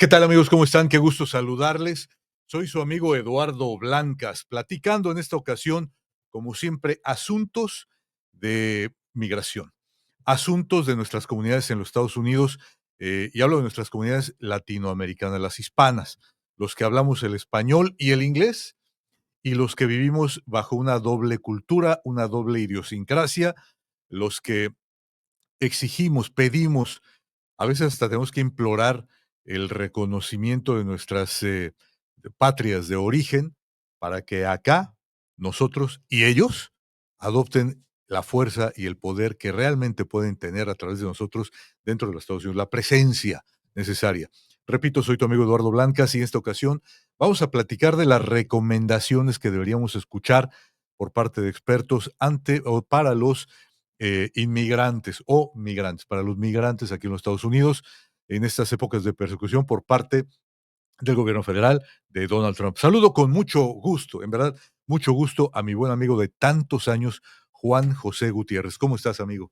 ¿Qué tal, amigos? ¿Cómo están? Qué gusto saludarles. Soy su amigo Eduardo Blancas, platicando en esta ocasión, como siempre, asuntos de migración, asuntos de nuestras comunidades en los Estados Unidos, y hablo de nuestras comunidades latinoamericanas, las hispanas, los que hablamos el español y el inglés, y los que vivimos bajo una doble cultura, una doble idiosincrasia, los que exigimos, pedimos, a veces hasta tenemos que implorar el reconocimiento de nuestras patrias de origen para que acá nosotros y ellos adopten la fuerza y el poder que realmente pueden tener a través de nosotros dentro de los Estados Unidos, la presencia necesaria. Repito, soy tu amigo Eduardo Blancas y en esta ocasión vamos a platicar de las recomendaciones que deberíamos escuchar por parte de expertos ante o para los inmigrantes o migrantes, para los migrantes aquí en los Estados Unidos, en estas épocas de persecución por parte del gobierno federal de Donald Trump. Saludo con mucho gusto, en verdad, mucho gusto a mi buen amigo de tantos años, Juan José Gutiérrez. ¿Cómo estás, amigo?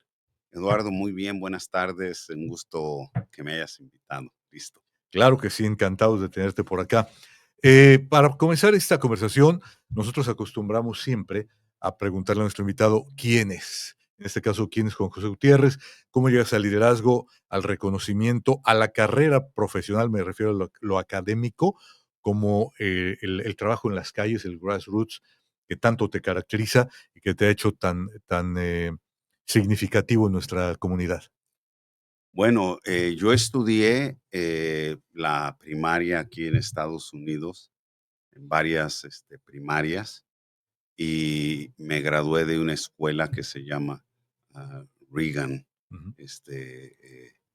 Eduardo, muy bien, buenas tardes. Un gusto que me hayas invitado. Listo. Claro que sí, encantados de tenerte por acá. Para comenzar esta conversación, nosotros acostumbramos siempre a preguntarle a nuestro invitado quién es. En este caso, quién es Juan José Gutiérrez, cómo llegas al liderazgo, al reconocimiento, a la carrera profesional, me refiero a lo académico, como el trabajo en las calles, el grassroots, que tanto te caracteriza y que te ha hecho tan significativo en nuestra comunidad. Bueno, yo estudié la primaria aquí en Estados Unidos, en varias primarias, y me gradué de una escuela que se llama Reagan, Ujú.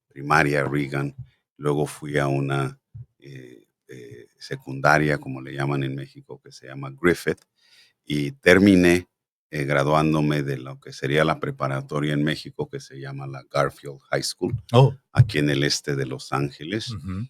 primaria Reagan. Luego fui a una secundaria, como le llaman en México, que se llama Griffith, y terminé graduándome de lo que sería la preparatoria en México, que se llama la Garfield High School, Oh, aquí en el este de Los Ángeles. ujú.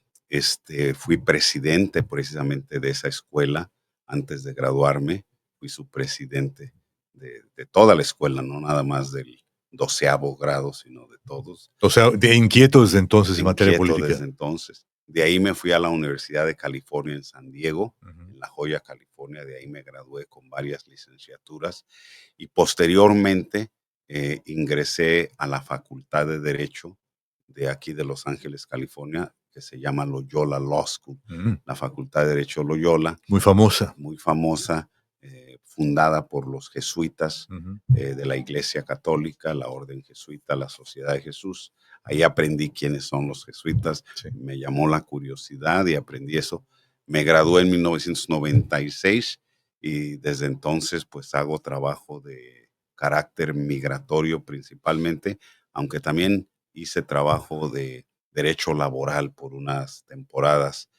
Fui presidente precisamente de esa escuela antes de graduarme. Fui su presidente de toda la escuela, no nada más del 12º grado, sino de todos. O sea, de inquieto desde entonces en materia Inquieto desde política. entonces. De ahí me fui a la Universidad de California en San Diego, Ujú. en La Joya, California. De ahí me gradué con varias licenciaturas y posteriormente ingresé a la Facultad de Derecho de aquí de Los Ángeles, California, que se llama Loyola Law School. Mm, La Facultad de Derecho Loyola, muy famosa. muy famosa, fundada por los jesuitas Ujú. de la Iglesia Católica, la Orden Jesuita, la Sociedad de Jesús. Ahí aprendí quiénes son los jesuitas, Sí. me llamó la curiosidad y aprendí eso. Me gradué en 1996 y desde entonces pues hago trabajo de carácter migratorio principalmente, aunque también hice trabajo de derecho laboral por unas temporadas,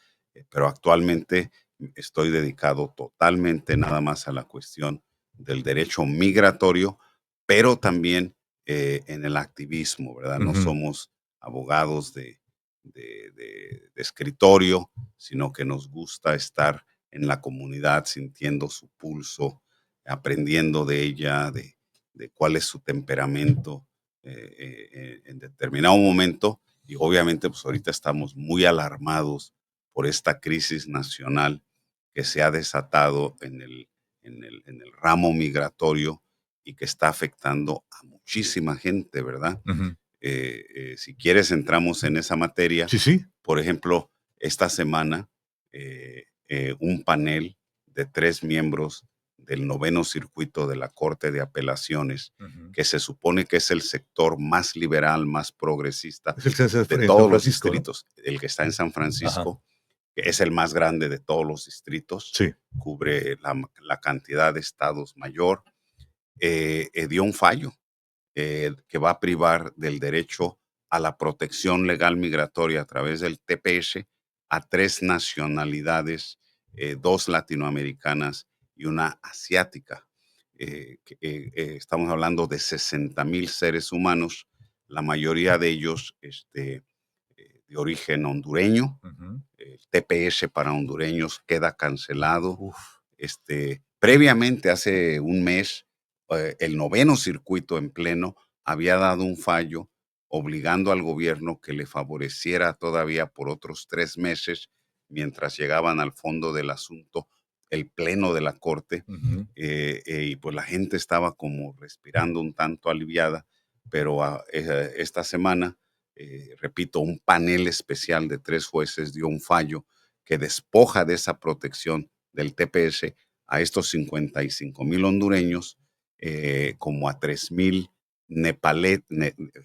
pero actualmente estoy dedicado totalmente nada más a la cuestión del derecho migratorio, pero también en el activismo, ¿verdad? No Ujú. somos abogados de escritorio, sino que nos gusta estar en la comunidad sintiendo su pulso, aprendiendo de ella, de cuál es su temperamento en determinado momento. Y obviamente, pues ahorita estamos muy alarmados por esta crisis nacional que se ha desatado en el ramo migratorio y que está afectando a muchísima gente, ¿verdad? Ujú. Si quieres, entramos en esa materia. Sí, sí. Por ejemplo, esta semana, un panel de 3 miembros del noveno circuito de la Corte de Apelaciones, Ujú. que se supone que es el sector más liberal, más progresista Es el que de en San todos los Francisco, ¿no? distritos, el que está en San Ajá. Francisco, que es el más grande de todos los distritos, Sí. cubre la cantidad de estados mayor, dio un fallo que va a privar del derecho a la protección legal migratoria a través del TPS a 3 nacionalidades, 2 latinoamericanas y una asiática. Estamos hablando de 60,000 seres humanos, la mayoría de ellos de origen hondureño. Ujú. El TPS para hondureños queda cancelado. Uf. Previamente, hace un mes, el noveno circuito en pleno había dado un fallo obligando al gobierno que le favoreciera todavía por otros 3 meses mientras llegaban al fondo del asunto el pleno de la corte. Ujú. Y pues la gente estaba como respirando un tanto aliviada, pero esta semana, repito, un panel especial de 3 jueces dio un fallo que despoja de esa protección del TPS a estos 55,000 hondureños, como a 3,000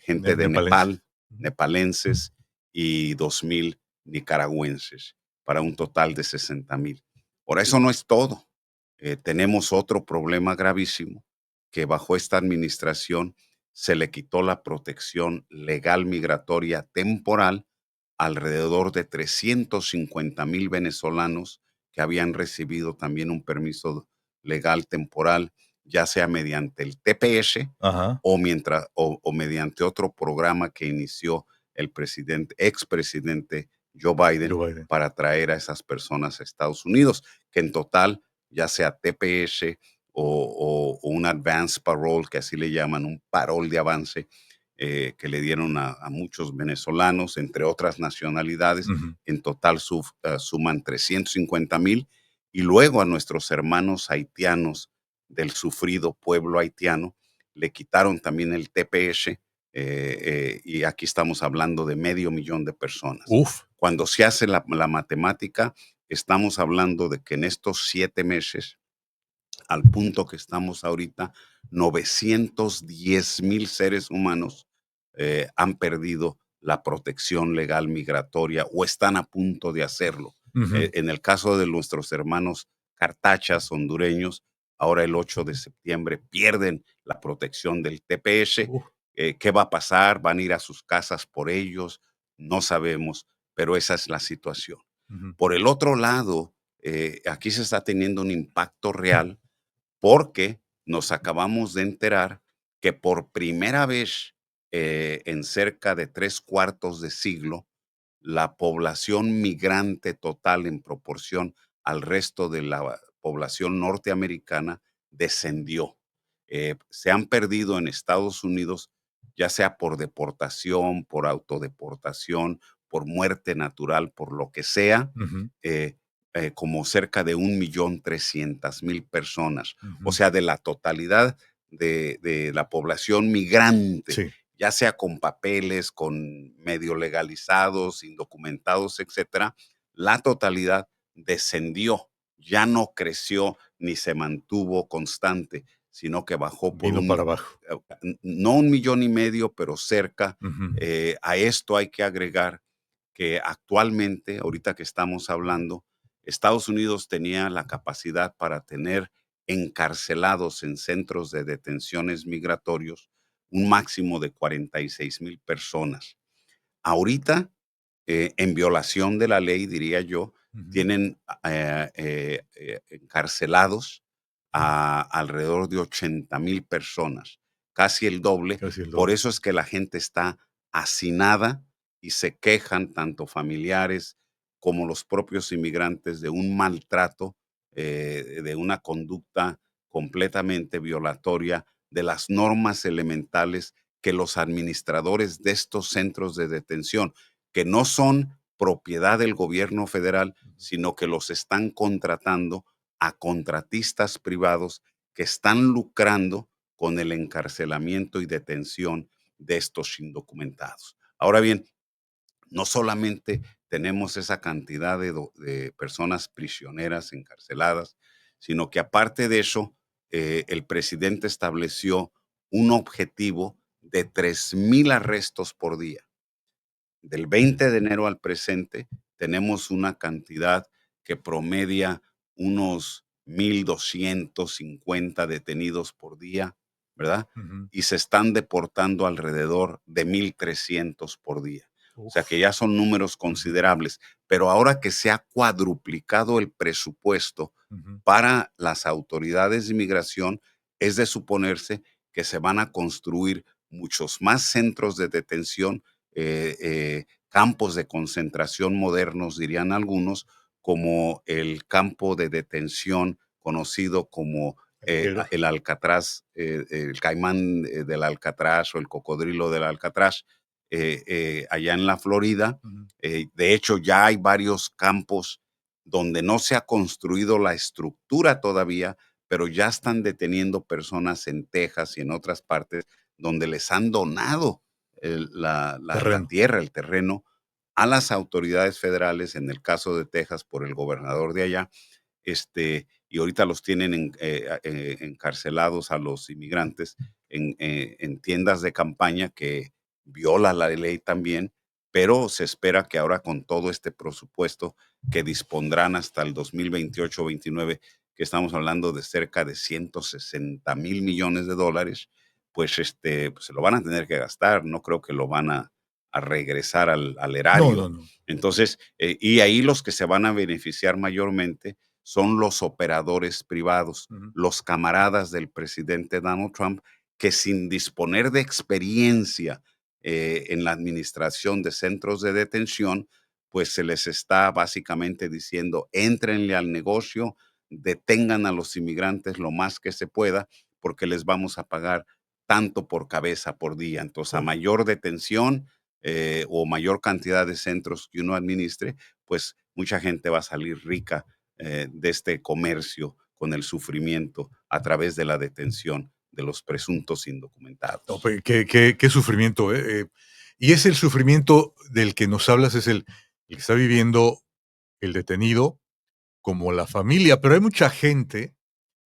gente de Nepalenses. Nepal, Ujú. nepalenses, y 2,000 nicaragüenses, para un total de 60,000. Ahora, eso no es todo. Tenemos otro problema gravísimo, que bajo esta administración se le quitó la protección legal migratoria temporal alrededor de 350,000 venezolanos que habían recibido también un permiso legal temporal, ya sea mediante el TPS Ajá. o mediante otro programa que inició el expresidente Joe Biden Joe Biden. para traer a esas personas a Estados Unidos, que en total, ya sea TPS o un advance parole, que así le llaman, un parol de avance, que le dieron a muchos venezolanos, entre otras nacionalidades, Ujú. en total suman 350,000, y luego a nuestros hermanos haitianos del sufrido pueblo haitiano le quitaron también el TPS, y aquí estamos hablando de 500,000 de personas. Uf. Cuando se hace la matemática, estamos hablando de que en estos 7 meses, al punto que estamos ahorita, 910,000 seres humanos han perdido la protección legal migratoria o están a punto de hacerlo. Ujú. En el caso de nuestros hermanos cartachas hondureños, ahora el 8 de septiembre pierden la protección del TPS. Uf. ¿Qué va a pasar? ¿Van a ir a sus casas por ellos? No sabemos, pero esa es la situación. Ujú. Por el otro lado, aquí se está teniendo un impacto real porque nos acabamos de enterar que por primera vez, en cerca de 3/4 de siglo, la población migrante total en proporción al resto de la población norteamericana descendió. Se han perdido en Estados Unidos, ya sea por deportación, por autodeportación, por muerte natural, por lo que sea, Ujú. eh, como cerca de 1,300,000 personas. O Ujú. sea, de la totalidad de la población migrante, Sí. ya sea con papeles, con medio legalizados, indocumentados, etcétera, la totalidad descendió, ya no creció ni se mantuvo constante, sino que bajó por Vino para abajo. no 1,500,000, pero cerca. Ujú. A esto hay que agregar que actualmente, ahorita que estamos hablando, Estados Unidos tenía la capacidad para tener encarcelados en centros de detenciones migratorios un máximo de 46,000 personas. Ahorita, en violación de la ley, diría yo, Ujú. tienen encarcelados a alrededor de 80,000 personas, casi el doble. Casi el Por doble. eso es que la gente está hacinada y se quejan, tanto familiares como los propios inmigrantes, de un maltrato, de una conducta completamente violatoria de las normas elementales que los administradores de estos centros de detención, que no son propiedad del gobierno federal, sino que los están contratando a contratistas privados que están lucrando con el encarcelamiento y detención de estos indocumentados. Ahora bien, no solamente tenemos esa cantidad de personas prisioneras encarceladas, sino que aparte de eso, el presidente estableció un objetivo de 3,000 arrestos por día. Del 20 de enero al presente, tenemos una cantidad que promedia unos 1,250 detenidos por día, ¿verdad? Ujú. Y se están deportando alrededor de 1,300 por día. O sea que Uf. ya son números Ujú. considerables, pero ahora que se ha cuadruplicado el presupuesto Ujú. para las autoridades de inmigración, es de suponerse que se van a construir muchos más centros de detención, campos de concentración modernos, dirían algunos, como el campo de detención conocido como Figueroa. el Alcatraz, el caimán del Alcatraz o el cocodrilo del Alcatraz, allá en la Florida. Ujú. De hecho, ya hay varios campos donde no se ha construido la estructura todavía, pero ya están deteniendo personas en Texas y en otras partes donde les han donado la Terreno. tierra, el terreno, a las autoridades federales, en el caso de Texas, por el gobernador de allá, y ahorita los tienen encarcelados a los inmigrantes en tiendas de campaña que viola la ley también, pero se espera que ahora con todo este presupuesto que dispondrán hasta el 2028-29, que estamos hablando de cerca de 160 mil millones de dólares, pues, pues se lo van a tener que gastar, no creo que lo van a regresar al No, no, erario. no. Entonces, y ahí los que se van a beneficiar mayormente son los operadores privados, Ujú. los camaradas del presidente Donald Trump, que sin disponer de experiencia en la administración de centros de detención, pues se les está básicamente diciendo, éntrenle al negocio, detengan a los inmigrantes lo más que se pueda, porque les vamos a pagar tanto por cabeza por día. Entonces, a Correcto. mayor detención o mayor cantidad de centros que uno administre, pues mucha gente va a salir rica de este comercio con el sufrimiento a través de la detención de los presuntos No, indocumentados. pe qué sufrimiento, y es el sufrimiento del que nos hablas, es el que está viviendo el detenido, como la familia, pero hay mucha gente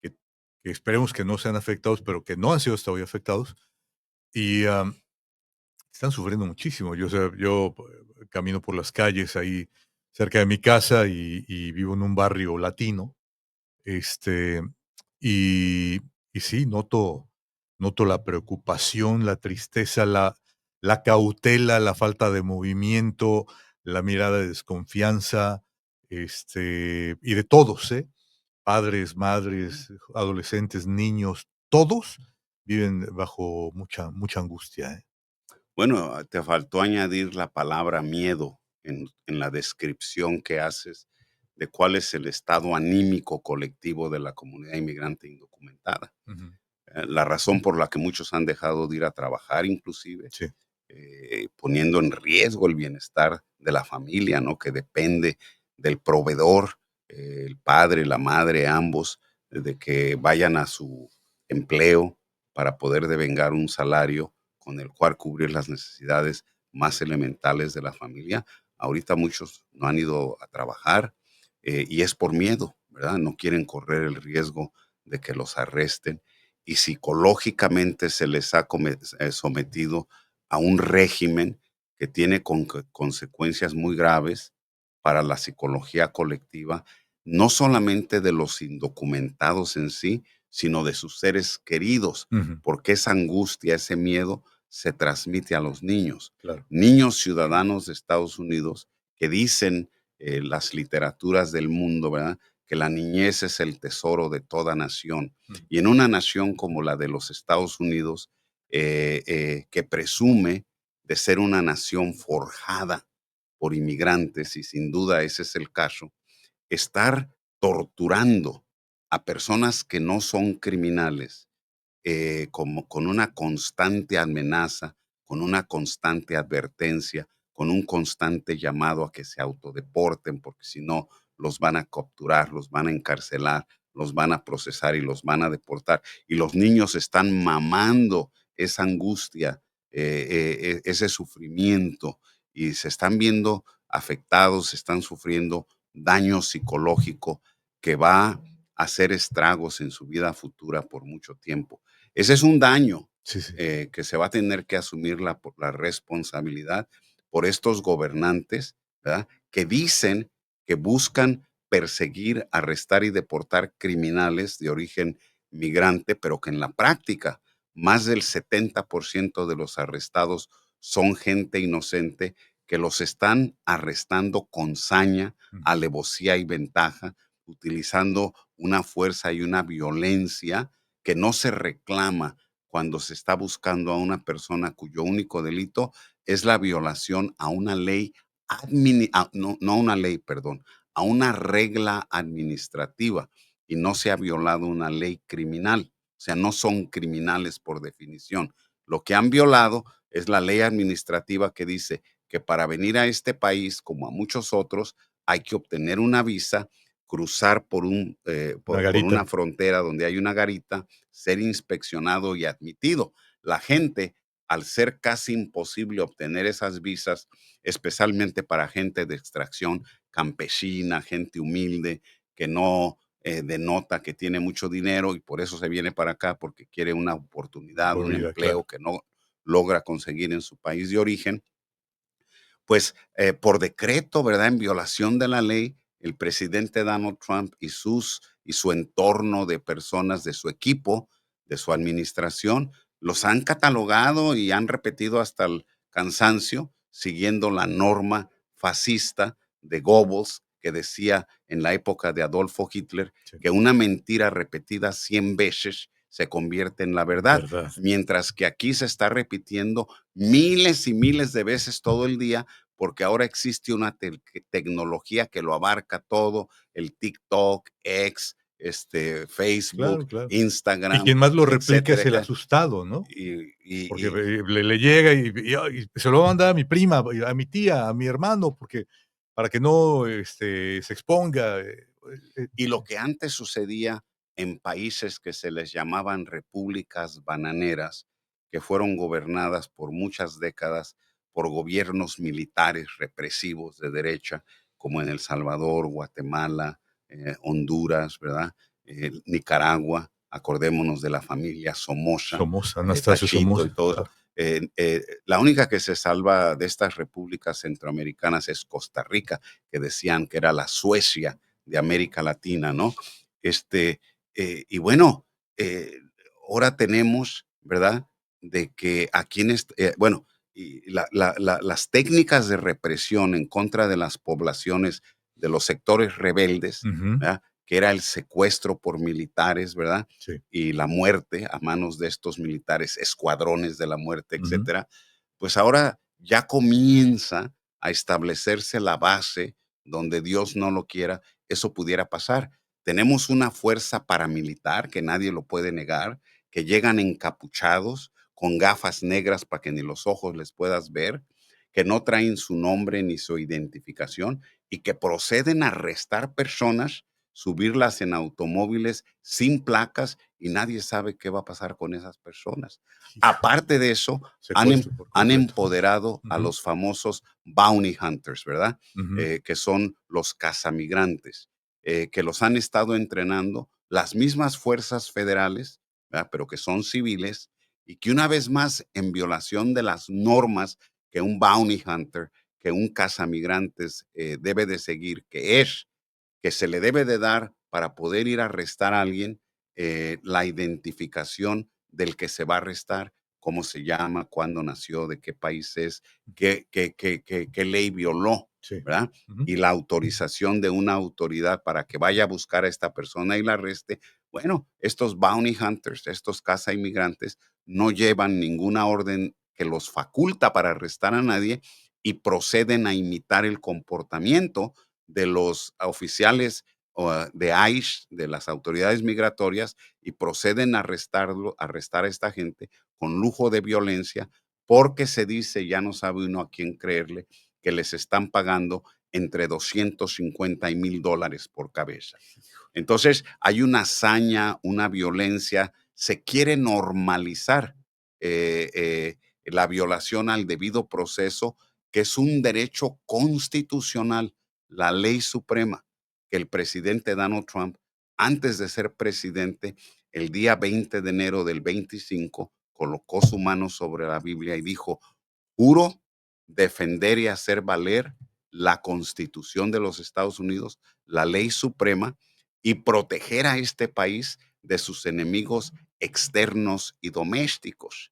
que que esperemos que no sean afectados, pero que no han sido hasta hoy afectados y, están sufriendo muchísimo. Yo, o sea, yo camino por las calles ahí cerca de mi casa y vivo en un barrio latino, este, y y sí, noto la preocupación, la tristeza, la cautela, la falta de movimiento, la mirada de desconfianza, y de todos, ¿eh? Padres, madres, adolescentes, niños, todos viven bajo mucha angustia, ¿eh? Bueno, te faltó añadir la palabra miedo en la descripción que haces de cuál es el estado anímico colectivo de la comunidad inmigrante indocumentada. Ujú. La razón por la que muchos han dejado de ir a trabajar, inclusive, Sí. poniendo en riesgo el bienestar de la familia, ¿no? Que depende del proveedor, el padre, la madre, ambos, de que vayan a su empleo para poder devengar un salario con el cual cubrir las necesidades más elementales de la familia. Ahorita muchos no han ido a trabajar y es por miedo, ¿verdad? No quieren correr el riesgo de que los arresten y psicológicamente se les ha sometido a un régimen que tiene consecuencias muy graves para la psicología colectiva, no solamente de los indocumentados en sí, sino de sus seres queridos, Ujú. porque esa angustia, ese miedo se transmite a los niños. Claro. Niños ciudadanos de Estados Unidos que dicen las literaturas del mundo, ¿verdad? Que la niñez es el tesoro de toda nación. Ujú. Y en una nación como la de los Estados Unidos, que presume de ser una nación forjada por inmigrantes, y sin duda ese es el caso, estar torturando a personas que no son criminales, como con una constante amenaza, con una constante advertencia, con un constante llamado a que se autodeporten, porque si no, los van a capturar, los van a encarcelar, los van a procesar y los van a deportar. Y los niños están mamando esa angustia, ese sufrimiento, y se están viendo afectados, están sufriendo daño psicológico que va a hacer estragos en su vida futura por mucho tiempo. Ese es un daño Sí, sí. que se va a tener que asumir la responsabilidad por estos gobernantes, ¿verdad? Que dicen que buscan perseguir, arrestar y deportar criminales de origen migrante, pero que en la práctica más del 70% de los arrestados son gente inocente que los están arrestando con saña, Ujú. alevosía y ventaja, utilizando una fuerza y una violencia que no se reclama cuando se está buscando a una persona cuyo único delito es la violación a una ley, no a una ley, perdón, a una regla administrativa, y no se ha violado una ley criminal. O sea, no son criminales por definición. Lo que han violado Es la ley administrativa que dice que para venir a este país, como a muchos otros, hay que obtener una visa, cruzar Una por una garita, frontera donde hay una garita, ser inspeccionado y admitido. La gente, al ser casi imposible obtener esas visas, especialmente para gente de extracción campesina, gente humilde, que no denota que tiene mucho dinero y por eso se viene para acá porque quiere una oportunidad, por un vida, claro. empleo que no logra conseguir en su país de origen, pues por decreto, ¿verdad? En violación de la ley, el presidente Donald Trump y su entorno de personas de su equipo, de su administración, los han catalogado y han repetido hasta el cansancio, siguiendo la norma fascista de Goebbels, que decía en la época de Adolfo Hitler Sí, que una mentira repetida 100 veces se convierte en la verdad, verdad. mientras que aquí se está repitiendo miles y miles de veces todo el día porque ahora existe una tecnología que lo abarca todo, el TikTok, X, Facebook, Claro, claro. Y Instagram, quien más lo replica es etcétera. el asustado, ¿no? Y, Porque y- y- le llega y se lo va a mandar a mi prima, a mi tía, a mi hermano, porque para que no, se exponga, y lo que antes sucedía en países que se les llamaban repúblicas bananeras, que fueron gobernadas por muchas décadas por gobiernos militares represivos de derecha, como en El Salvador, Guatemala, Honduras, ¿verdad? Nicaragua, acordémonos de la familia Somoza, Somoza, Anastasio Tachito y Somoza, todo. claro. La única que se salva de estas repúblicas centroamericanas es Costa Rica, que decían que era la Suecia de América Latina, ¿no? Este, y bueno, eh, ahora tenemos, ¿verdad? De que aquí bueno, y las técnicas de represión en contra de las poblaciones de los sectores rebeldes, Ujú, ¿verdad? Que era el secuestro por militares, ¿verdad? sí, Y la muerte a manos de estos militares, escuadrones de la muerte, ujú, etcétera, pues ahora ya comienza a establecerse la base donde Dios no lo quiera, eso pudiera pasar. Tenemos una fuerza paramilitar que nadie lo puede negar, que llegan encapuchados con gafas negras para que ni los ojos les puedas ver, que no traen su nombre ni su identificación y que proceden a arrestar personas, subirlas en automóviles sin placas y nadie sabe qué va a pasar con esas personas. híjole, Aparte de eso, secuestro por han completo. empoderado a Ujú, los famosos bounty hunters, ¿verdad? ujú, Que son los cazamigrantes, que los han estado entrenando las mismas fuerzas federales, ¿verdad? Pero que son civiles y que una vez más, en violación de las normas que un bounty hunter, que un cazamigrantes debe de seguir, que es que se le debe de dar para poder ir a arrestar a alguien la identificación del que se va a arrestar, cómo se llama, cuándo nació, de qué país es, qué ley violó, sí, ¿verdad? ujú, Y la autorización de una autoridad para que vaya a buscar a esta persona y la arreste. Bueno, estos bounty hunters, estos caza inmigrantes, no llevan ninguna orden que los faculta para arrestar a nadie y proceden a imitar el comportamiento de los oficiales de ICE, de las autoridades migratorias, y proceden a arrestar a esta gente con lujo de violencia, porque se dice, ya no sabe uno a quién creerle, que les están pagando entre 250 y $1,000 por cabeza. Entonces, hay una hazaña, una violencia, se quiere normalizar la violación al debido proceso, que es un derecho constitucional, la ley suprema, que el presidente Donald Trump, antes de ser presidente, el día 20 de enero del 25, colocó su mano sobre la Biblia y dijo: juro defender y hacer valer la Constitución de los Estados Unidos, la ley suprema, y proteger a este país de sus enemigos externos y domésticos.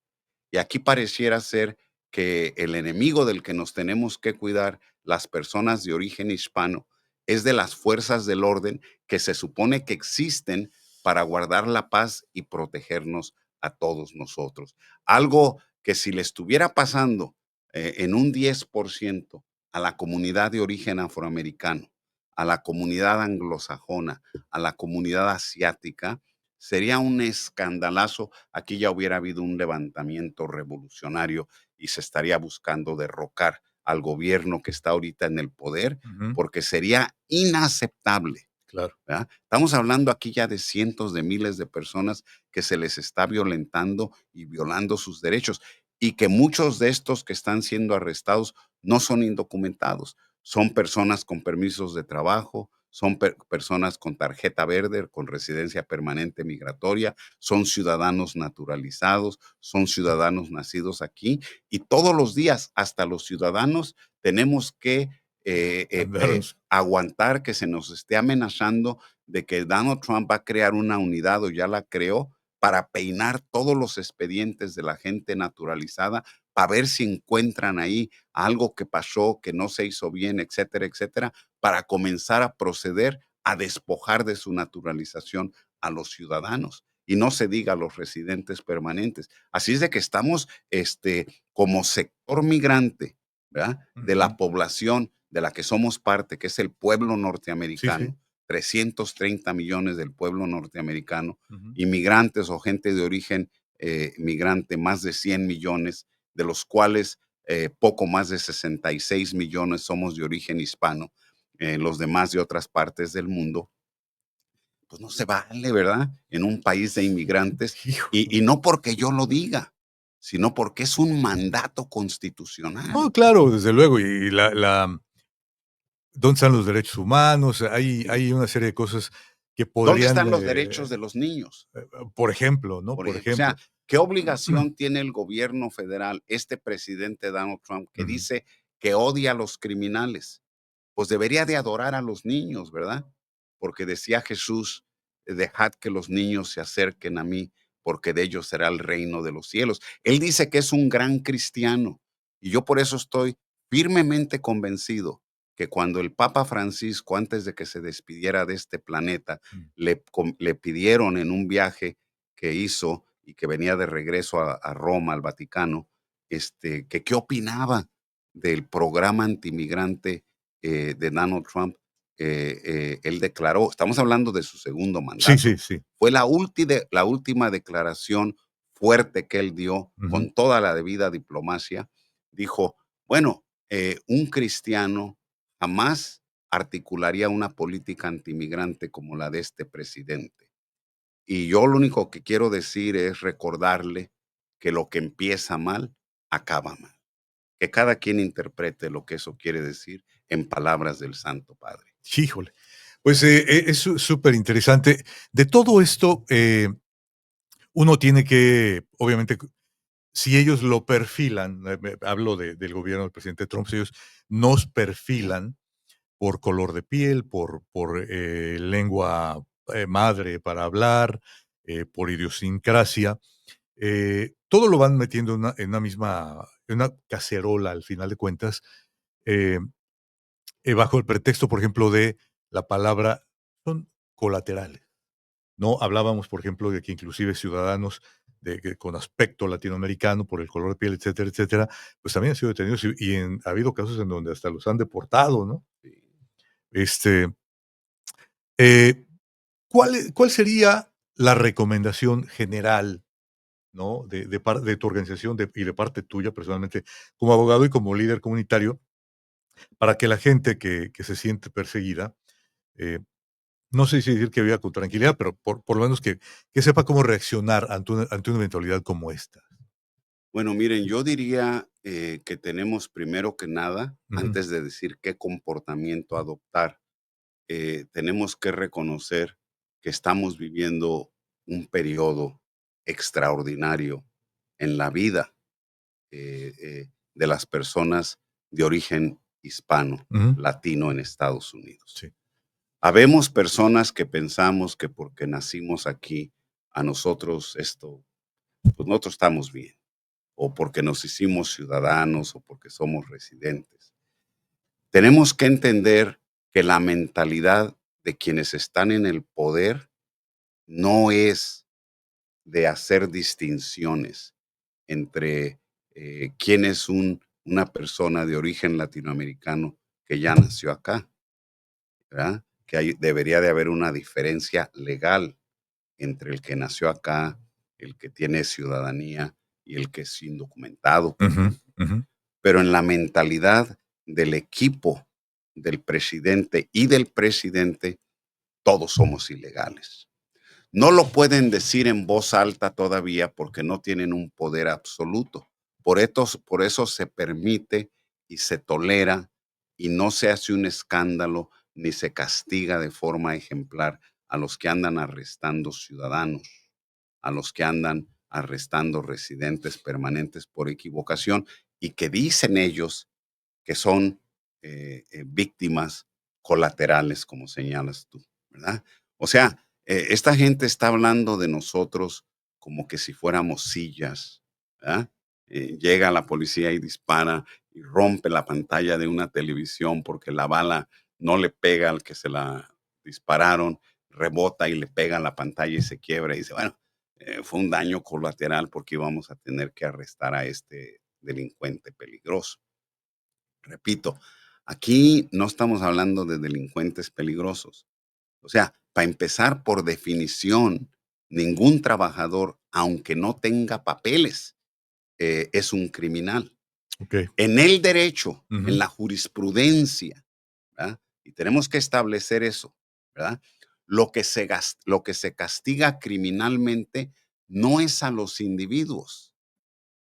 Y aquí pareciera ser que el enemigo del que nos tenemos que cuidar, las personas de origen hispano, es de las fuerzas del orden que se supone que existen para guardar la paz y protegernos a todos nosotros. Algo que si le estuviera pasando en un 10% a la comunidad de origen afroamericano, a la comunidad anglosajona, a la comunidad asiática, sería un escandalazo. Aquí ya hubiera habido un levantamiento revolucionario y se estaría buscando derrocar al gobierno que está ahorita en el poder, Ujú. porque sería inaceptable. Claro. ¿Verdad? Estamos hablando aquí ya de cientos de miles de personas que se les está violentando y violando sus derechos, y que muchos de estos que están siendo arrestados no son indocumentados, son personas con permisos de trabajo, son personas con tarjeta verde, con residencia permanente migratoria, son ciudadanos naturalizados, son ciudadanos nacidos aquí, y todos los días, hasta los ciudadanos, tenemos que Andaros. aguantar que se nos esté amenazando de que Donald Trump va a crear una unidad, o ya la creó, para peinar todos los expedientes de la gente naturalizada, para ver si encuentran ahí algo que pasó, que no se hizo bien, etcétera, etcétera, para comenzar a proceder a despojar de su naturalización a los ciudadanos. Y no se diga a los residentes permanentes. Así es de que estamos, como sector migrante, ¿verdad? De la Ujú. población de la que somos parte, que es el pueblo Sí, sí. norteamericano, 330 millones del pueblo norteamericano, Ujú. inmigrantes o gente de origen migrante, más de 100 millones, de los cuales poco más de 66 millones somos de origen hispano, los demás de otras partes del mundo. Pues no se vale, ¿verdad? En un país de inmigrantes, y Híjole. no porque yo lo diga, sino porque es un mandato constitucional. No, claro, desde luego, y ¿dónde están los derechos humanos? Sí. Hay una serie de cosas que ¿Dónde podrían, están los derechos de los niños? por ejemplo, ¿no? Por Por ejemplo, o sea, ejemplo. ¿qué obligación tiene el gobierno federal, este presidente Donald Trump, que Ujú. dice que odia a los criminales? Pues debería de adorar a los niños, ¿verdad? Porque decía Jesús: "Dejad que los niños se acerquen a mí, porque de ellos será el reino de los cielos". Él dice que es un gran cristiano, y yo por eso estoy firmemente convencido que cuando el Papa Francisco, antes de que se despidiera de este planeta, Mm. le pidieron en un viaje que hizo y que venía de regreso a Roma, al Vaticano, que qué opinaba del programa antimigrante de Donald Trump. Él declaró, estamos hablando de su segundo Sí, sí, mandato, sí. fue la última declaración fuerte que él dio Ujú. con toda la debida diplomacia. Dijo, bueno, un cristiano jamás articularía una política antimigrante como la de este presidente. Y yo lo único que quiero decir es recordarle que lo que empieza mal, acaba mal. Que cada quien interprete lo que eso quiere decir en palabras del Santo Padre. Híjole. Pues, es súper interesante. De todo esto, uno tiene que, obviamente, si ellos lo perfilan, hablo del gobierno del presidente Trump, si ellos nos perfilan por color de piel, por lengua madre para hablar, por idiosincrasia, todo lo van metiendo en una misma, en una cacerola al final de cuentas, eh, bajo el pretexto, por ejemplo, de la palabra, son colaterales. ¿No? Hablábamos, por ejemplo, de que inclusive ciudadanos con aspecto latinoamericano por el color de piel, etcétera, etcétera, pues también han sido detenidos ha habido casos en donde hasta los han deportado, ¿no? Sí. Este, eh, ¿cuál sería la recomendación general, ¿no? De tu organización y de parte tuya personalmente, como abogado y como líder comunitario, para que la gente que se siente perseguida, eh, no sé si decir que viva con tranquilidad, pero por lo menos que sepa cómo reaccionar ante una eventualidad como esta? Bueno, miren, yo diría que tenemos primero que nada, Ujú. antes de decir qué comportamiento adoptar, tenemos que reconocer que estamos viviendo un periodo extraordinario en la vida de las personas de origen hispano, Ujú. latino en Estados Unidos. Sí. Habemos personas que pensamos que porque nacimos aquí, a nosotros esto, pues nosotros estamos bien, o porque nos hicimos ciudadanos, o porque somos residentes. Tenemos que entender que la mentalidad de quienes están en el poder no es de hacer distinciones entre quién es una persona de origen latinoamericano que ya nació acá, ¿verdad? Que debería de haber una diferencia legal entre el que nació acá, el que tiene ciudadanía y el que es indocumentado, por Ujú. ejemplo. Ujú. pero en la mentalidad del equipo del presidente y del presidente, todos somos ilegales. No lo pueden decir en voz alta todavía porque no tienen un poder absoluto. Por eso se permite y se tolera y no se hace un escándalo ni se castiga de forma ejemplar a los que andan arrestando ciudadanos, a los que andan arrestando residentes permanentes por equivocación y que dicen ellos que son víctimas colaterales, como señalas tú, ¿verdad? O sea, esta gente está hablando de nosotros como que si fuéramos sillas, ¿verdad? Llega la policía y dispara y rompe la pantalla de una televisión porque la bala no le pega al que se la dispararon, rebota y le pega a la pantalla y se quiebra y dice, bueno, fue un daño colateral porque íbamos a tener que arrestar a este delincuente peligroso. Repito, aquí no estamos hablando de delincuentes peligrosos. O sea, para empezar, por definición, ningún trabajador, aunque no tenga papeles, es un criminal. Okey. En el derecho, en Ujú. la jurisprudencia, ¿verdad? Y tenemos que establecer eso, ¿verdad? Lo que se castiga criminalmente no es a los individuos,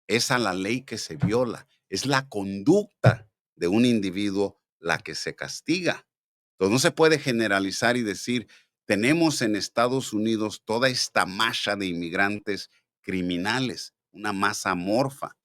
es a la ley que se viola, es la conducta de un individuo la que se castiga. Entonces no se puede generalizar y decir, tenemos en Estados Unidos toda esta masa de inmigrantes criminales, una masa amorfa.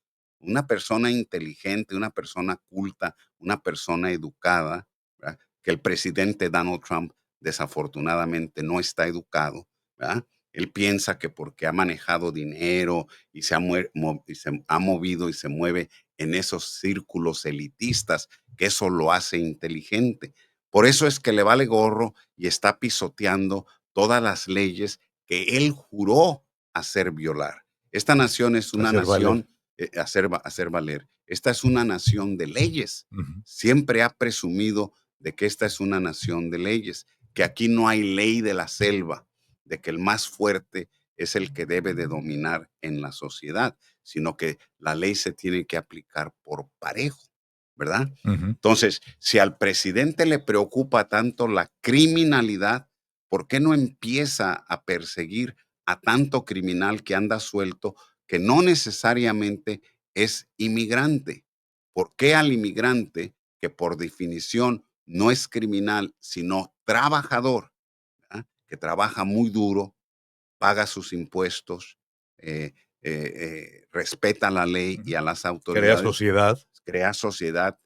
Una persona inteligente, una persona culta, una persona educada, ¿verdad? Que el presidente Donald Trump desafortunadamente no está educado, ¿verdad? Él piensa que porque ha manejado dinero y y se ha movido y se mueve en esos círculos elitistas, que eso lo hace inteligente. Por eso es que le vale gorro y está pisoteando todas las leyes que él juró hacer violar. Esta nación es una Hacer valer. nación, hacer valer. Esta es una nación de leyes. Ujú. Siempre ha presumido de que esta es una nación de leyes, que aquí no hay ley de la selva, de que el más fuerte es el que debe de dominar en la sociedad, sino que la ley se tiene que aplicar por parejo, ¿verdad? Ujú. Entonces, si al presidente le preocupa tanto la criminalidad, ¿por qué no empieza a perseguir a tanto criminal que anda suelto que no necesariamente es inmigrante? ¿Por qué al inmigrante, que por definición no es criminal, sino trabajador, que trabaja muy duro, paga sus impuestos, eh, respeta la ley y Ujú. a las Crea autoridades, sociedad. crea sociedad,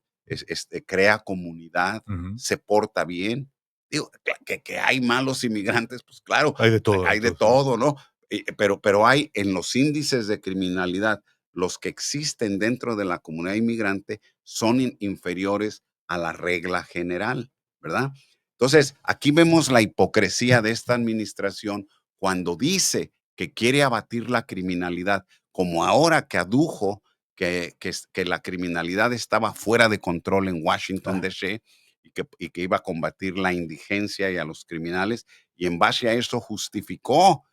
crea comunidad, Ujú. se porta bien? Digo, que hay malos inmigrantes, pues claro, Hay de todo hay en de todos lados. todo, ¿no? Pero hay en los índices de criminalidad, los que existen dentro de la comunidad inmigrante son inferiores a la regla general, ¿verdad? Entonces, aquí vemos la hipocresía de esta administración cuando dice que quiere abatir la criminalidad, como ahora que adujo que la criminalidad estaba fuera de control en Washington, Claro. D.C., y que iba a combatir la indigencia y a los criminales, y en base a eso justificó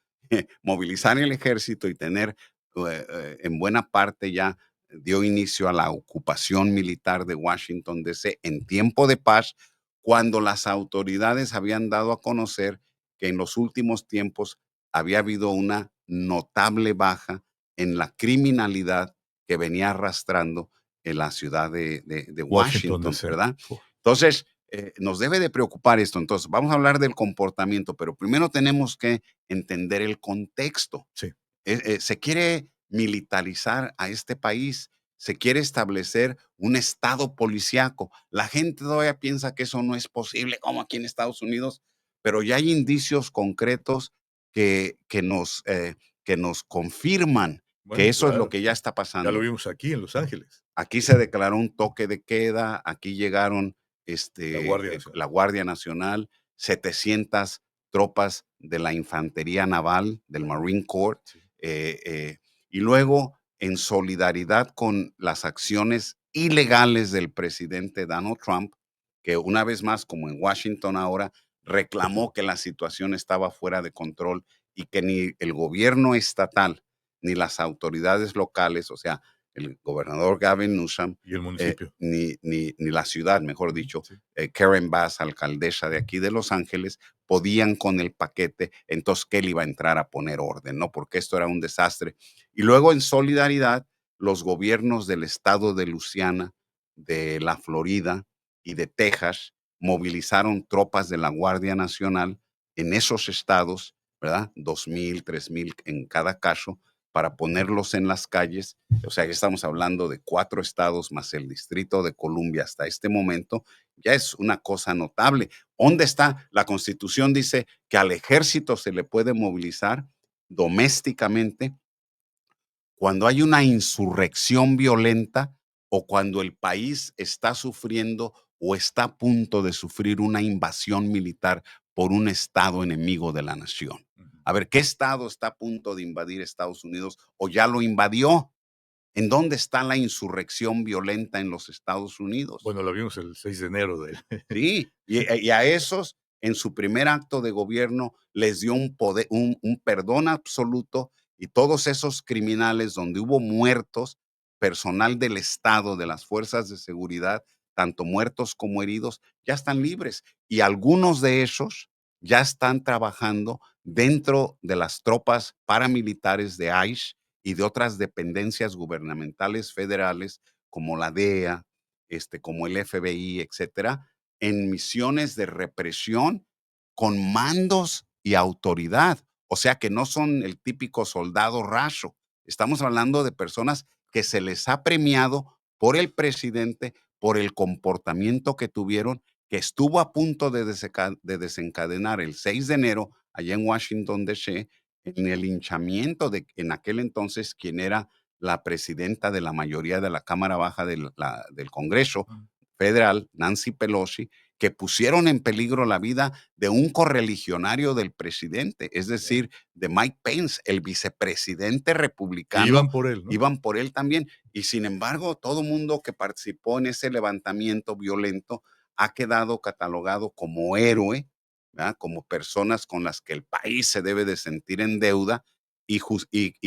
movilizar el ejército y tener, en buena parte ya dio inicio a la ocupación militar de Washington, D.C. en tiempo de paz, cuando las autoridades habían dado a conocer que en los últimos tiempos había habido una notable baja en la criminalidad que venía arrastrando en la ciudad de Washington, Washington, D.C. ¿verdad? Fu Entonces, nos debe de preocupar esto. Entonces, vamos a hablar del comportamiento, pero primero tenemos que entender el contexto. Sí. Se quiere militarizar a este país, se quiere establecer un estado policíaco. La gente todavía piensa que eso no es posible, como aquí en Estados Unidos, pero ya hay indicios concretos que nos confirman que Bueno, eso es lo claro, que ya sí. está Ya lo pasando. vimos aquí en Los Ángeles, Aquí se declaró un toque de queda, aquí llegaron la Guardia la Nacional. Guardia Nacional, 700 tropas de la Infantería Naval, del Bueno, Marine Corps, sí. y luego, en solidaridad con las acciones ilegales del presidente Donald Trump, que una vez más, como en Washington ahora, reclamó que la situación estaba fuera de control y que ni el gobierno estatal ni las autoridades locales, o sea, el gobernador Gavin Newsom, Y el municipio. ni la ciudad, mejor dicho, Sí. Karen Bass, alcaldesa de aquí de Los Ángeles, podían con el paquete, entonces que él iba a entrar a poner orden, ¿no? Porque esto era un desastre. Y luego en solidaridad, los gobiernos del estado de Luisiana, de la Florida y de Texas movilizaron tropas de la Guardia Nacional en esos estados, ¿verdad? 2,000, 3,000 en cada caso, para ponerlos en las calles. O sea, ya estamos hablando de 4 estados más el Distrito de Columbia hasta este momento. Ya es una cosa notable. ¿Dónde está? La Constitución dice que al ejército se le puede movilizar domésticamente cuando hay una insurrección violenta o cuando el país está sufriendo o está a punto de sufrir una invasión militar por un estado enemigo de la nación. Ujú. A ver, ¿qué estado está a punto de invadir Estados Unidos o ya lo invadió? ¿En dónde está la insurrección violenta en los Estados Unidos? Bueno, lo vimos el 6 de enero del Sí, y a esos en su primer acto de gobierno les dio un poder, un perdón absoluto, y todos esos criminales donde hubo muertos, personal del Estado, de las fuerzas de seguridad, tanto muertos como heridos, ya están libres. Y algunos de esos ya están trabajando dentro de las tropas paramilitares de ICE y de otras dependencias gubernamentales federales como la DEA, como el FBI, etcétera, en misiones de represión con mandos y autoridad. O sea que no son el típico soldado raso. Estamos hablando de personas que se les ha premiado por el presidente, por el comportamiento que tuvieron, que estuvo a punto de desencadenar el 6 de enero allá en Washington, D.C., en el linchamiento de en aquel entonces quien era la presidenta de la mayoría de la Cámara Baja del Congreso Ujú. Federal, Nancy Pelosi, que pusieron en peligro la vida de un correligionario del presidente, es Ya. decir, de Mike Pence, el vicepresidente Y republicano, iban por él, ¿no? iban por él también. Y sin embargo, todo mundo que participó en ese levantamiento violento ha quedado catalogado como héroe, ¿verdad? Como personas con las que el país se debe de sentir en deuda y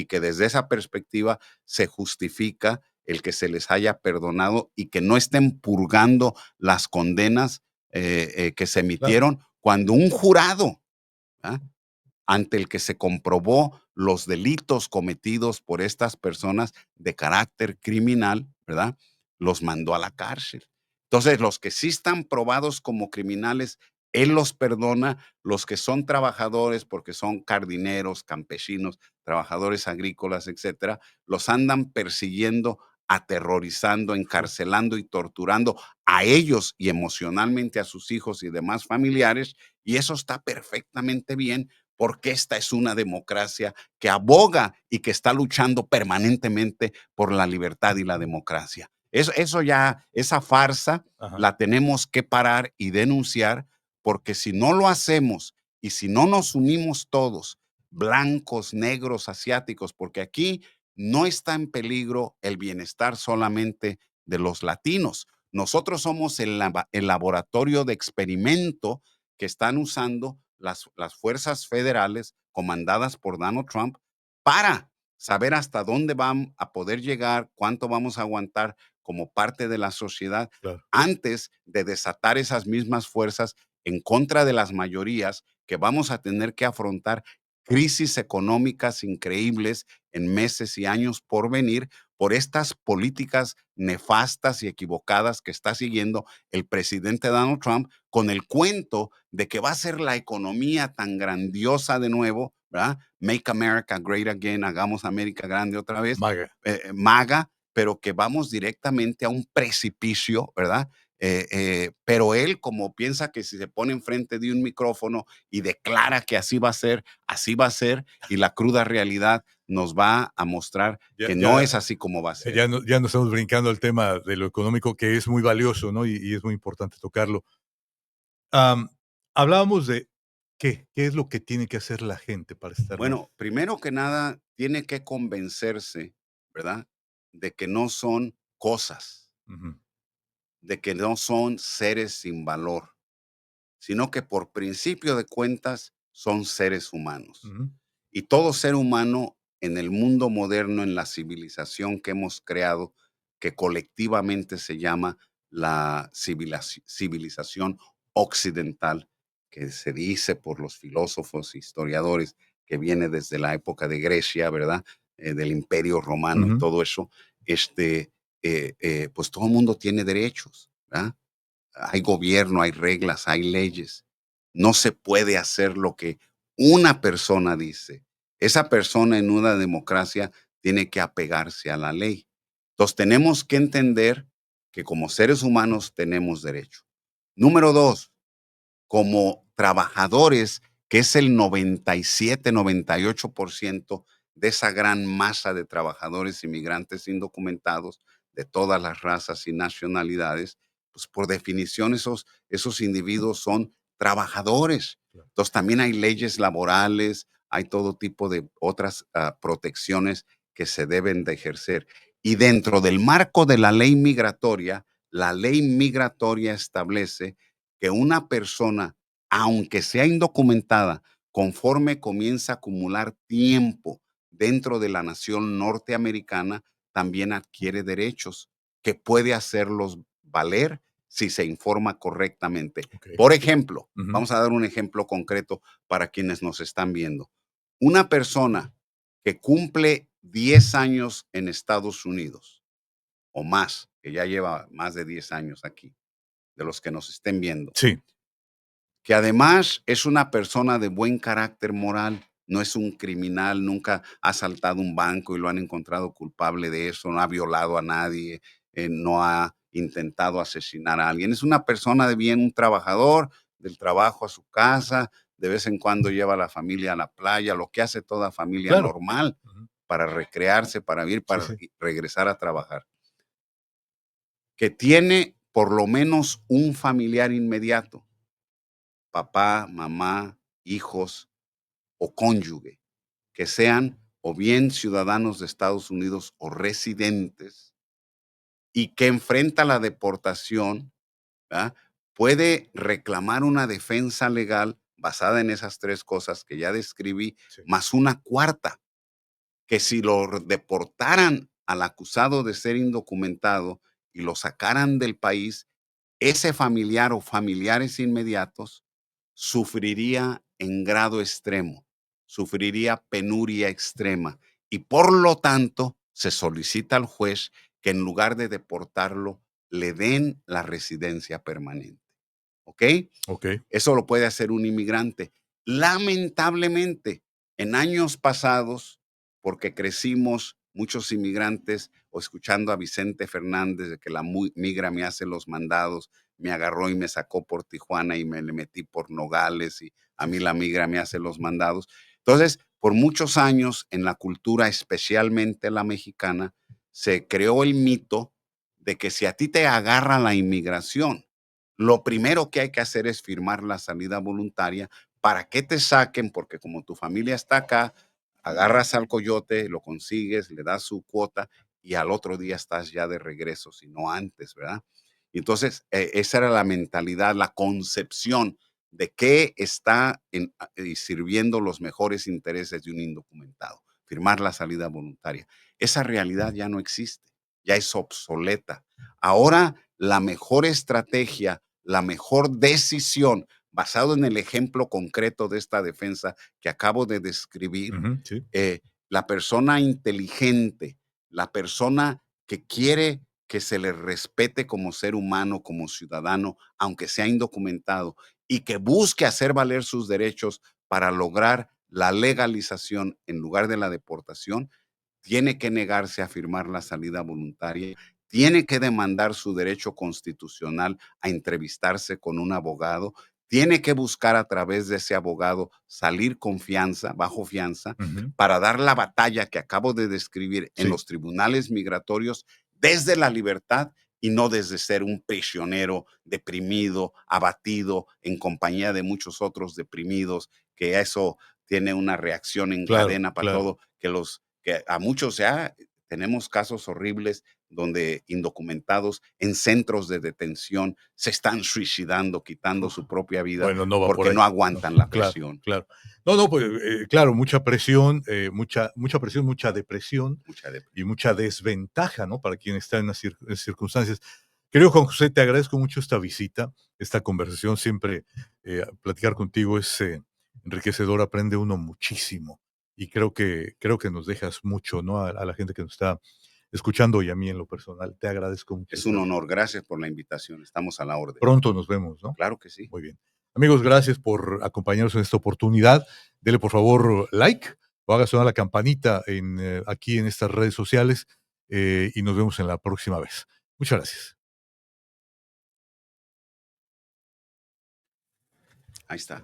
que desde esa perspectiva se justifica el que se les haya perdonado y que no estén purgando las condenas que se Claro. emitieron cuando un jurado, ¿ah? Ante el que se comprobó los delitos cometidos por estas personas de carácter criminal, ¿verdad? Los mandó a la cárcel. Entonces, los que sí están probados como criminales, él los perdona. Los que son trabajadores, porque son jardineros, campesinos, trabajadores agrícolas, etcétera, los andan persiguiendo, aterrorizando, Sí. encarcelando y torturando a ellos y emocionalmente a sus hijos y demás familiares. Y eso está perfectamente bien porque esta es una democracia que aboga y que está luchando permanentemente por la libertad y la democracia. Eso ya, esa farsa Ajá. la tenemos que parar y denunciar, porque si no lo hacemos y si no nos unimos todos, blancos, negros, asiáticos, porque aquí no está en peligro el bienestar solamente de los latinos. Nosotros somos el laboratorio de experimento que están usando las fuerzas federales comandadas por Donald Trump para saber hasta dónde van a poder llegar, cuánto vamos a aguantar como parte de la sociedad Claro. antes de desatar esas mismas fuerzas en contra de las mayorías que vamos a tener que afrontar crisis económicas increíbles en meses y años por venir por estas políticas nefastas y equivocadas que está siguiendo el presidente Donald Trump con el cuento de que va a ser la economía tan grandiosa de nuevo, ¿verdad? Make America Great Again, hagamos América grande otra vez, Maga. MAGA, pero que vamos directamente a un precipicio, ¿verdad? Pero él, como piensa que si se pone enfrente de un micrófono y declara que así va a ser, y la cruda realidad nos va a mostrar Ya que no ya es así como va a ser. ya no estamos brincando al tema de lo económico, que es muy valioso, ¿no? Y es muy importante tocarlo. Am, hablábamos de qué es lo que tiene que hacer la gente para estar más. Bueno, primero que nada, tiene que convencerse, ¿verdad? De que no son cosas, Ujú. de que no son seres sin valor, sino que por principio de cuentas son seres humanos. Ujú. Y todo ser humano en el mundo moderno, en la civilización que hemos creado, que colectivamente se llama la civilización occidental, que se dice por los filósofos e historiadores que viene desde la época de Grecia, ¿verdad? Del Imperio Romano y Ujú. todo eso, pues todo el mundo tiene derechos, ¿verdad? Hay gobierno, hay reglas, hay leyes. No se puede hacer lo que una persona dice. Esa persona en una democracia tiene que apegarse a la ley. Entonces tenemos que entender que como seres humanos tenemos derecho. Número dos, como trabajadores, que es el 97, 98% de esa gran masa de trabajadores inmigrantes indocumentados de todas las razas y nacionalidades, pues por definición esos individuos son trabajadores. Claro. Entonces también hay leyes laborales, hay todo tipo de otras protecciones que se deben de ejercer. Y dentro del marco de la ley migratoria establece que una persona, aunque sea indocumentada, conforme comienza a acumular tiempo dentro de la nación norteamericana, también adquiere derechos que puede hacerlos valer si se informa correctamente. Okey. Por ejemplo, Ujú. vamos a dar un ejemplo concreto para quienes nos están viendo. Una persona que cumple 10 años en Estados Unidos o más, que ya lleva más de 10 años aquí, de los que nos estén viendo, Sí, que además es una persona de buen carácter moral, no es un criminal, nunca ha asaltado un banco y lo han encontrado culpable de eso, no ha violado a nadie, no ha intentado asesinar a alguien. Es una persona de bien, un trabajador, del trabajo a su casa, de vez en cuando lleva a la familia a la playa, lo que hace toda familia claro. normal Ujú. para recrearse, para vivir, Sí, para sí. regresar a trabajar. Que tiene por lo menos un familiar inmediato, papá, mamá, hijos o cónyuge, que sean o bien ciudadanos de Estados Unidos o residentes y que enfrenta la deportación, ¿verdad? Puede reclamar una defensa legal basada en esas tres cosas que ya describí, Sí. más una cuarta, que si lo deportaran al acusado de ser indocumentado y lo sacaran del país, ese familiar o familiares inmediatos sufriría en grado extremo, sufriría penuria extrema y por lo tanto se solicita al juez que en lugar de deportarlo le den la residencia permanente. ¿Ok? Okey. Eso lo puede hacer un inmigrante. Lamentablemente, en años pasados, porque crecimos muchos inmigrantes o escuchando a Vicente Fernández de que la migra me hace los mandados, me agarró y me sacó por Tijuana y me le metí por Nogales y a Sí, mí sí. la migra me hace los mandados. Entonces, por muchos años en la cultura, especialmente la mexicana, se creó el mito de que si a ti te agarra la inmigración, lo primero que hay que hacer es firmar la salida voluntaria para que te saquen, porque como tu familia está acá, agarras al coyote, lo consigues, le das su cuota y al otro día estás ya de regreso, si no antes, ¿verdad? Entonces, esa era la mentalidad, la concepción de qué está sirviendo los mejores intereses de un indocumentado, firmar la salida voluntaria. Esa realidad ya no existe, ya es obsoleta. Ahora, la mejor estrategia, la mejor decisión, basado en el ejemplo concreto de esta defensa que acabo de describir, Ujú. Sí. la persona inteligente, la persona que quiere que se le respete como ser humano, como ciudadano, aunque sea indocumentado, y que busque hacer valer sus derechos para lograr la legalización en lugar de la deportación, tiene que negarse a firmar la salida voluntaria, tiene que demandar su derecho constitucional a entrevistarse con un abogado, tiene que buscar a través de ese abogado salir con fianza, bajo fianza, Ujú. para dar la batalla que acabo de describir en Sí, los tribunales migratorios desde la libertad y no desde ser un prisionero deprimido, abatido, en compañía de muchos otros deprimidos, que eso tiene una reacción en claro, cadena para claro. todo, que a muchos ya tenemos casos horribles donde indocumentados en centros de detención se están suicidando, quitando su propia vida Bueno, no va por porque ahí. no No, aguantan la claro, presión. claro. No, pues, claro, mucha presión, mucha presión, mucha depresión Mucha y depresión. mucha desventaja, ¿no? Para quien está en las circunstancias. Querido Juan José, te agradezco mucho esta visita, esta conversación. Siempre platicar contigo es enriquecedor, aprende uno muchísimo y creo que nos dejas mucho, ¿no? A la gente que nos está escuchando y a mí en lo personal. Te agradezco mucho Es un esta visita. honor. Gracias por la invitación. Estamos a la orden. Pronto nos vemos, ¿no? Claro que sí. Muy bien. Amigos, gracias por acompañarnos en esta oportunidad. Dele por favor like o haga sonar la campanita aquí en estas redes sociales y nos vemos en la próxima vez. Muchas gracias. Ahí está.